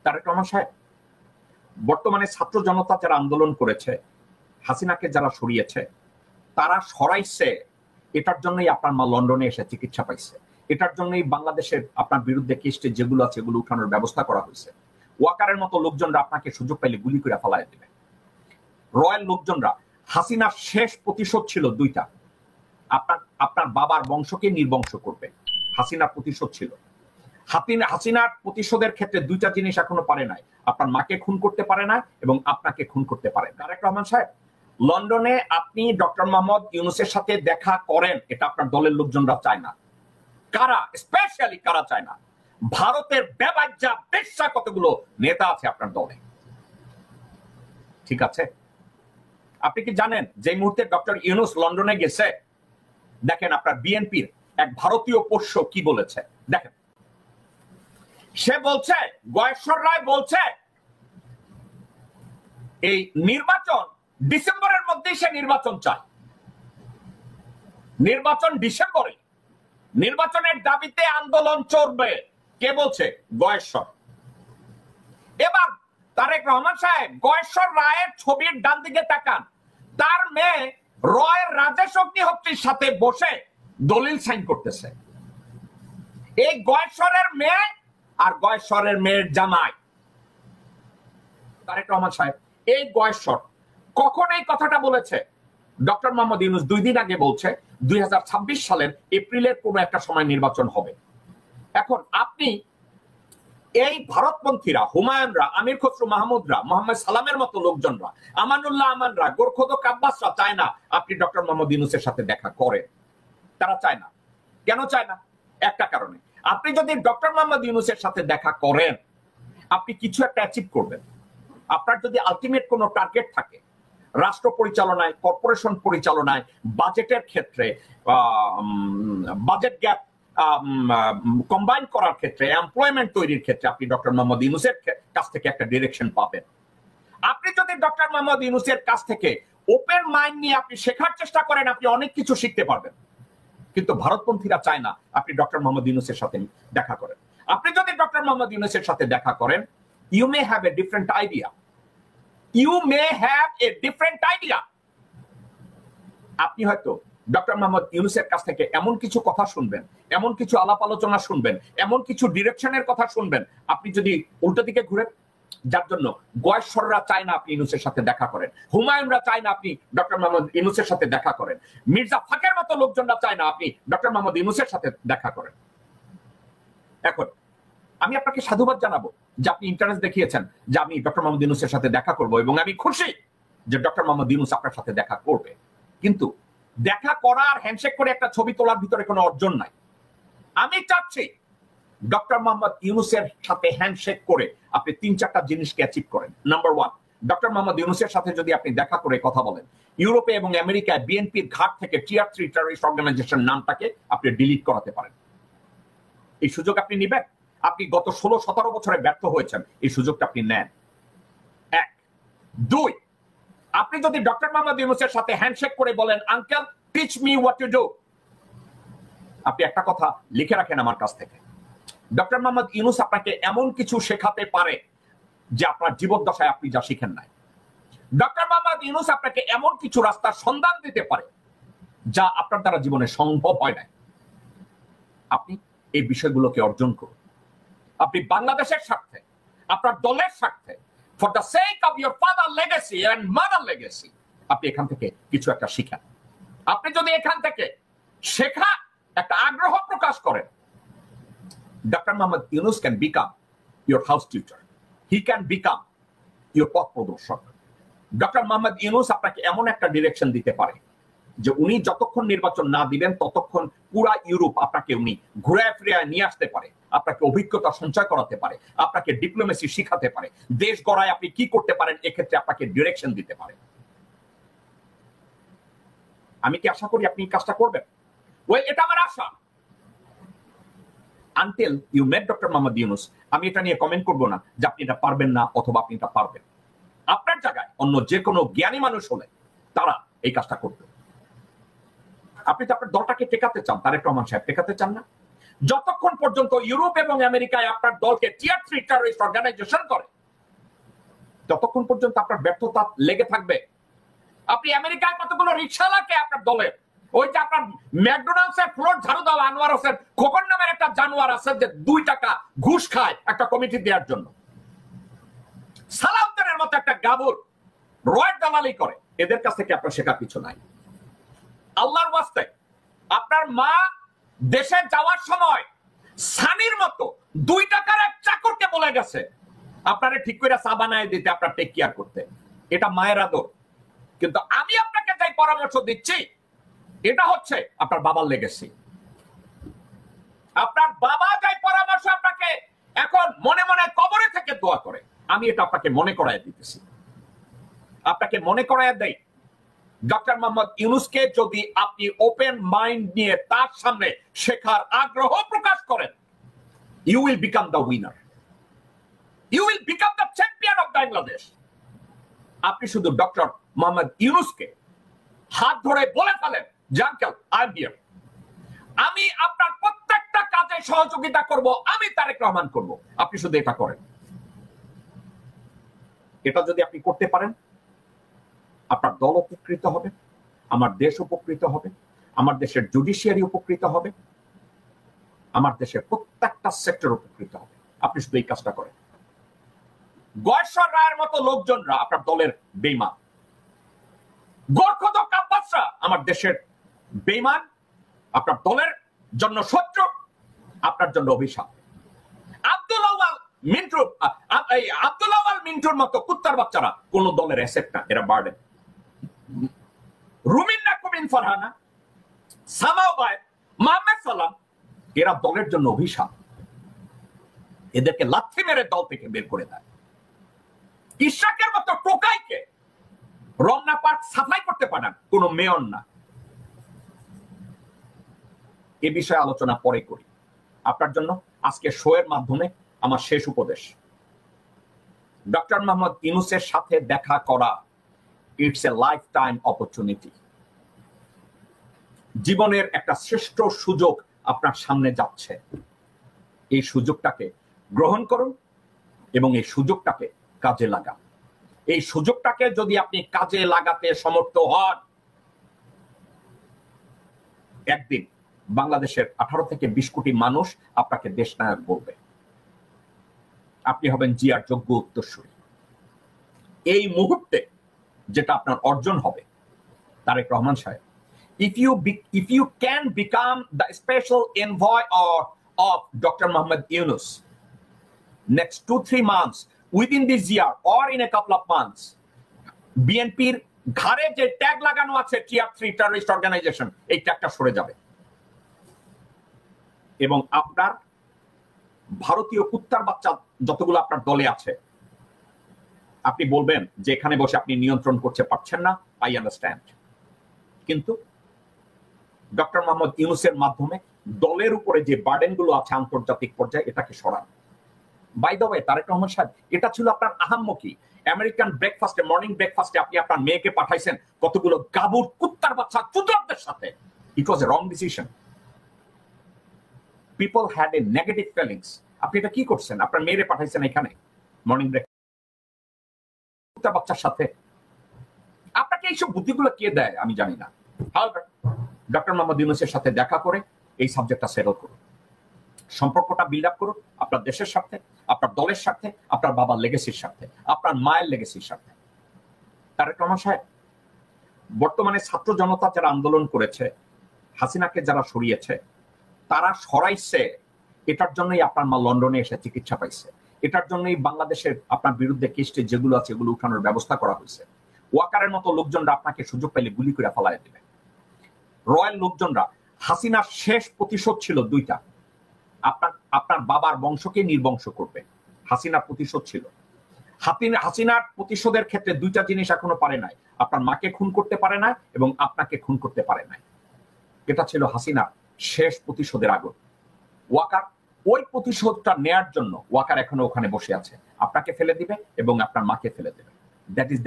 তারেক রহমান সাহেব, বর্তমানে ছাত্র জনতা যারা আন্দোলন করেছে, হাসিনাকে যারা সরিয়েছে, তারা সরাইছে, এটার জন্যই আপনার মা লন্ডনে এসে চিকিৎসা পাইছে, এটার জন্যই বাংলাদেশের আপনার বিরুদ্ধে কেসটে যেগুলো আছে এগুলো উঠানোর ব্যবস্থা করা হয়েছে। ওয়াকারের মতো লোকজনরা আপনাকে সুযোগ পাইলে গুলি করে ফেলায় দেবে। রয়্যাল লোকজনরা, হাসিনার শেষ প্রতিশোধ ছিল দুইটা, আপনার বাবার বংশকে নির্বংশ করবে, হাসিনার প্রতিশোধ ছিল। হাসিনার প্রতিশোধের ক্ষেত্রে দুইটা জিনিস এখনো পারে নাই, আপনার মাকে খুন করতে পারে না এবং আপনাকে খুন করতে পারে। তারেক রহমান সাহেব, লন্ডনে আপনি ডক্টর মোহাম্মদ ইউনূসের সাথে দেখা করেন, এটা আপনার দলের লোকজনরা চায় না। কারা, স্পেশালি কারা চায় না? ভারতের বেবাজ্জা বেশ্যা কতগুলো নেতা আছে আপনার দলে, ঠিক আছে? আপনি কি জানেন যে মুহূর্তে ডক্টর ইউনূস লন্ডনে গেছে, দেখেন আপনার বিএনপির এক ভারতীয় পোষ্য কি বলেছে, দেখেন। সে বলছে, গয়েশ্বর রায় বলছে এই নির্বাচন ডিসেম্বরের মধ্যেই সে নির্বাচন চায়, নির্বাচন ডিসেম্বরে, নির্বাচনের দাবিতে আন্দোলন চলবে। কে বলছে? গয়েশ্বর। এবার তারেক রহমান সাহেব, গয়েশ্বর রায়ের ছবির ডান দিকে তাকান, তার মেয়ে রয়ের রাজেশ অগ্নিহোত্রীর সাথে বসে দলিল সাইন করতেছে। এই গয়েশ্বরের মেয়ে আর গয়েশ্বরের মেয়ের জামাই তারেক রহমান সাহেব। এই গয়েশ্বর কখন এই কথাটা বলেছে? ডক্টর মোহাম্মদ ইউনূস 2 দিন আগে বলছে 2026 সালের এপ্রিলের কোন একটা সময় নির্বাচন হবে। এখন আপনি এই ভারতপন্থীরা, হুমায়ুনরা, আমির খসরু মাহমুদরা, মোহাম্মদ সালামের মতো লোকজনরা, আমানুল্লাহ আমানরা, গোরখোদক আব্বাসরা চায় না আপনি ডক্টর মোহাম্মদ ইউনূসের সাথে দেখা করেন। তারা চায় না। কেন চায় না? একটা কারণে, আপনি যদি ডক্টর মোহাম্মদ ইউনূসের সাথে দেখা করেন, আপনি কিছু একটা অ্যাচিভ করবেন। আপনার যদি আলটিমেট কোনো টার্গেট থাকে, রাষ্ট্র পরিচালনায়, কর্পোরেশন পরিচালনায়, বাজেটের ক্ষেত্রে, বাজেট গ্যাপ কম্বাইন করার ক্ষেত্রে, এমপ্লয়মেন্ট তৈরির ক্ষেত্রে, আপনি ডক্টর মোহাম্মদ ইউনূসের কাছ থেকে একটা ডিরেকশন পাবেন। আপনি যদি ডক্টর মোহাম্মদ ইউনূসের কাছ থেকে ওপেন মাইন্ড নিয়ে আপনি শেখার চেষ্টা করেন, আপনি অনেক কিছু শিখতে পারবেন। কিন্তু ভারতপন্থীরা চায় না আপনি ডক্টর মোহাম্মদ ইউনূসের সাথে দেখা করেন। আপনি যদি ডক্টর মোহাম্মদ ইউনূসের সাথে দেখা করেন, you may have a different idea. You may have a different idea. আপনি হয়তো ডক্টর মোহাম্মদ ইউনূসের কাছ থেকে এমন কিছু কথা শুনবেন, এমন কিছু আলাপ আলোচনা শুনবেন, এমন কিছু ডিরেকশনের কথা শুনবেন, আপনি যদি উল্টো দিকে ঘুরেন, যার জন্য গয়েশ্বররা চায় না আপনি ইউনূসের সাথে দেখা করেন, হুমায়ুনরা চায় না আপনি ডক্টর মোহাম্মদ ইউনূসের সাথে দেখা করেন, মির্জা ফাকের মতো লোকজনরা চায় না আপনি ডক্টর মোহাম্মদ ইউনূসের সাথে দেখা করেন। এখন আমি আপনাকে সাধুবাদ জানাবো যে আপনি ইন্টারেস্ট দেখিয়েছেন যে আমি ডক্টর মোহাম্মদ ইউনূসের সাথে দেখা করব, এবং আমি খুশি যে ডক্টর মোহাম্মদ ইউনূস আপনার সাথে দেখা করবে। কিন্তু দেখা করার, হ্যান্ডশেক করে একটা ছবি তোলার ভিতরে কোনো অর্জন নাই। আমি চাচ্ছি ডক্টর মোহাম্মদ ইউনূসের সাথে হ্যান্ডশেক করে আপনি 3-4টা জিনিসকে অ্যাচিভ করেন। নাম্বার 1, ডক্টর মোহাম্মদ ইউনূসের সাথে যদি আপনি দেখা করে কথা বলেন, ইউরোপে এবং আমেরিকায় বিএনপির ঘাট থেকে টিয়ার 3 টেররিস্ট অর্গানাইজেশন নামটাকে আপনি ডিলিট করাতে পারেন। এই সুযোগ আপনি নিবেন? আপনি গত 16-17 বছরে ব্যর্থ হয়েছেন, এই সুযোগটা আপনি নেন। 1, 2, আপনি যদি ডক্টর মোহাম্মদ ইউনূসের সাথে হ্যান্ডশেক করে বলেন, uncle teach me what to do, আপনি একটা কথা লিখে রাখেন আমার কাছ থেকে, ডক্টর মোহাম্মদ ইউনূস আপনাকে এমন কিছু শেখাতে পারে যে আপনার জীবদ্দশায় আপনি যা শিখেন নাই। ডক্টর মোহাম্মদ ইউনূস আপনাকে এমন কিছু রাস্তার সন্ধান দিতে পারে যা আপনার দ্বারা জীবনে সম্ভব হয় নাই। আপনি এই বিষয়গুলোকে অর্জন করুন। আপনি বাংলাদেশের স্বার্থে, আপনার দলের স্বার্থে, for the sake of your father legacy and mother legacy, আপনি এখান থেকে কিছু একটা শিখেন। আপনি যদি এখান থেকে শেখা একটা আগ্রহ প্রকাশ করেন, doctor Mohammad Yunus can become your house tutor, he can become your পথ প্রদর্শক। ডক্টর মোহাম্মদ ইউনূস আপনাকে এমন একটা ডিরেকশন দিতে পারে যে উনি যতক্ষণ নির্বাচন না দিবেন ততক্ষণ পুরা ইউরোপ আপনাকে উনি ঘুরায় ফিরিয়ে নিয়ে আসতে পারে, আপনাকে অভিজ্ঞতা সঞ্চয় করাতে পারে, আপনাকে ডিপ্লোমেসি শিখাতে পারে, দেশ গড়ায় আপনি কি করতে পারেন এক্ষেত্রে আপনাকে ডিরেকশন দিতে পারে। আমি কি আশা করি আপনি এই কাজটা করবেন? ওয়েল, এটা আমার আশা। Until you met doctor Mohammad Yunus, আমি এটা নিয়ে কমেন্ট করবো না যে আপনি এটা পারবেন না অথবা আপনি এটা পারবেন। আপনার জায়গায় অন্য যে কোনো জ্ঞানী মানুষ হলে তারা এই কাজটা করবে। আপনি তো আপনার দলটাকে টেকাতে চান, তারেক রহমান সাহেব টেকাতে চান না? যতক্ষণ পর্যন্ত ইউরোপ এবং আমেরিকায় আপনার দলকে টিয়ার 3 টেররিস্ট অর্গানাইজেশন করে, ততক্ষণ পর্যন্ত আপনার ব্যর্থতা লেগে থাকবে। আপনি আমেরিকায় কতগুলো রিকশাওয়ালাকে আপনার দলের, ওই যে আপনার ম্যাকডোনাল্ডস এর ফ্লোর ঝাড়ু দেওয়া আনোয়ার হোসেন খোকন নামের একটা জানোয়ার আছে যে 2 টাকা ঘুষ খায় একটা কমিটি দেওয়ার জন্য, সালাউদ্দিনের মতো একটা গাবুর রয়ের দালালি করে, এদের কাছ থেকে আপনার শেখার কিছু নাই। আল্লাহর ওয়াস্তে আপনার মা দেশে যাওয়ার সময় সানির মতো 2 টাকার এক চাকরকে বলে গেছে আপনারে ঠিক করে চা বানায় দিতে, আপনার টেক কেয়ার করতে। এটা মায়ের আদর। কিন্তু আমি আপনাকে যাই পরামর্শ দিচ্ছি, এটা হচ্ছে আপনার বাবার লেগেসি। আপনার বাবা যাই পরামর্শ আপনাকে এখন মনে মনে কবরে থেকে দোয়া করে, আমি এটা আপনাকে মনে করায় দিতেছি। আপনাকে মনে করায় দেই, ডক্টর মোহাম্মদ ইউনূসকে যদি আপনি ওপেন মাইন্ড নিয়ে তার সামনে শেখার আগ্রহ প্রকাশ করেন, you will become the winner, you will become the champion of Bangladesh. আপনি শুধু ডক্টর মোহাম্মদ ইউনূসকে হাত ধরে বলে ফেলেন যে আঙ্কেল আই এম হিয়ার, আমি আপনার প্রত্যেকটা কাজে সহযোগিতা করব, আমি তারেক রহমান করব। আপনি শুধু এটা করেন। এটা যদি আপনি করতে পারেন, আপনার দল উপকৃত হবে, আমার দেশ উপকৃত হবে, আমার দেশের জুডিশিয়ারি উপকৃত হবে, আমার দেশের প্রত্যেকটা সেক্টর উপকৃত হবে। আপনি শুধু এই কাজটা করেন। গয়েশ্বর রায়ের মতো লোকজনরা আপনার দলের বেঈমান, গোরখদক আব্বাসরা আমার দেশের বেঈমান, আপনার দলের জন্য শত্রু, আপনার জন্য অভিশাপ। আব্দুল আউয়াল মিন্টুর মতো কুত্তার বাচ্চারা কোন দলের অ্যাসেট না, এরা বার্ডেন। রুমিন্না কুমিন ফারহানা, সামাও বায়েদ, মোহাম্মদ সালাম, এরা দলের জন্য অভিশাপ। এদেরকে লাথি মেরে দল থেকে বের করে দেয়। ইশরাকের মতো টোকাইকে রমনা পার্ক সাফাই করতে পারেন কোন মেয়র না। এ বিষয়ে আলোচনা পরে করি। আপনার জন্য আজকে শোয়ের মাধ্যমে আমার শেষ উপদেশ, ডক্টর মোহাম্মদ ইউনূসের সাথে দেখা করা it's a life time opportunity. জীবনের একটা শ্রেষ্ঠ সুযোগ আপনার সামনে যাচ্ছে। এই সুযোগটাকে গ্রহণ করুন এবং এই সুযোগটাকে কাজে লাগান। এই সুযোগটাকে যদি আপনি কাজে লাগাতে সমর্থ হন, একদিন বাংলাদেশের 18 থেকে 20 কোটি মানুষ আপনাকে দেশনায়ক বলবে। আপনি হবেন জিয়ার যোগ্য উত্তরসূরি। এই মুহূর্তে যেটা আপনার অর্জন হবে, তারেক রহমান সাহেব, if you can become the special envoy of Dr. Mohammad Yunus next 2-3 months within this year or in a couple of months, বিএনপির ঘাড়ে যে ট্যাগ লাগানো আছে টিয়ার 3 টেররিস্ট অর্গানাইজেশন, এই ট্যাগটা সরে যাবে এবং আপনার ভারতীয় কুত্তার বাচ্চা যতগুলো আপনার দলে আছে, আপনি বলবেন যে এখানে বসে আপনি নিয়ন্ত্রণ করতে পারছেন না, আই আন্ডারস্ট্যান্ড, কিন্তু ডক্টর মোহাম্মদ ইউনূসের মাধ্যমে দলের উপরে যে বার্ডেন গুলো আছে আন্তর্জাতিক পর্যায়ে, এটাকে সরান। By the way, Tarique Rahman সাহেব, এটা ছিল আপনার আহাম্মকি। আমেরিকান ব্রেকফাস্টে, মর্নিং ব্রেকফাস্টে আপনি আপনার মেয়েকে পাঠাইছেন কতগুলো গাবুর কুত্তার বাচ্চা চুদরদের সাথে। It was a wrong decision. People had a negative feelings. আপনি এটা কি করছেন? আপনার মেয়েরে পাঠাইছেন এখানে মর্নিং ব্রেকফাস্ট কুত্তার বাচ্চার সাথে। আপনাকে এইসব বুদ্ধিগুলো কে দেয় আমি জানি না। ডক্টর মোহাম্মদ ইউনূসের সাথে দেখা করে এই সাবজেক্টটা সেটেল করুন, সম্পর্কটা বিল্ড আপ করুন আপনার দেশের সাথে, আপনার দলের সাথে, আপনার বাবার লেগেসির সাথে, আপনার মায়ের লেগেসির সাথে। তারেক রহমান সাহেব, বর্তমানে ছাত্র জনতা যারা আন্দোলন করেছে, হাসিনাকে যারা সরিয়েছে, তারা সরাইছে, এটার জন্যই আপনার মা লন্ডনে এসে চিকিৎসা পাইছে। এটার জন্যই বাংলাদেশের আপনার বিরুদ্ধে কেসটি যেগুলো আছে এগুলো উঠানোর ব্যবস্থা করা হয়েছে। ওয়াকারের মতো লোকজনরা আপনাকে সুযোগ পেলে গুলি করে ফেলায় দেবে। রয়্যাল লোকজনরা, হাসিনার শেষ প্রতিশোধ ছিল 2টা। আপনার বাবার বংশকে নির্বংশ করবে, হাসিনার প্রতিশোধ ছিল। হাসিনার প্রতিশোধের ক্ষেত্রে 2টা জিনিস এখনো পারে নাই, আপনার মাকে খুন করতে পারে না এবং আপনাকে খুন করতে পারে নাই। এটা ছিল হাসিনার শেষ প্রতিশোধের আগুন। ওয়াকার ওই প্রতিশোধটা নেয়ার জন্য ওয়াকার এখনো ওখানে বসে আছে, আপনাকে ফেলে দিবে এবং আপনার মাকে ফেলে দেবে। That is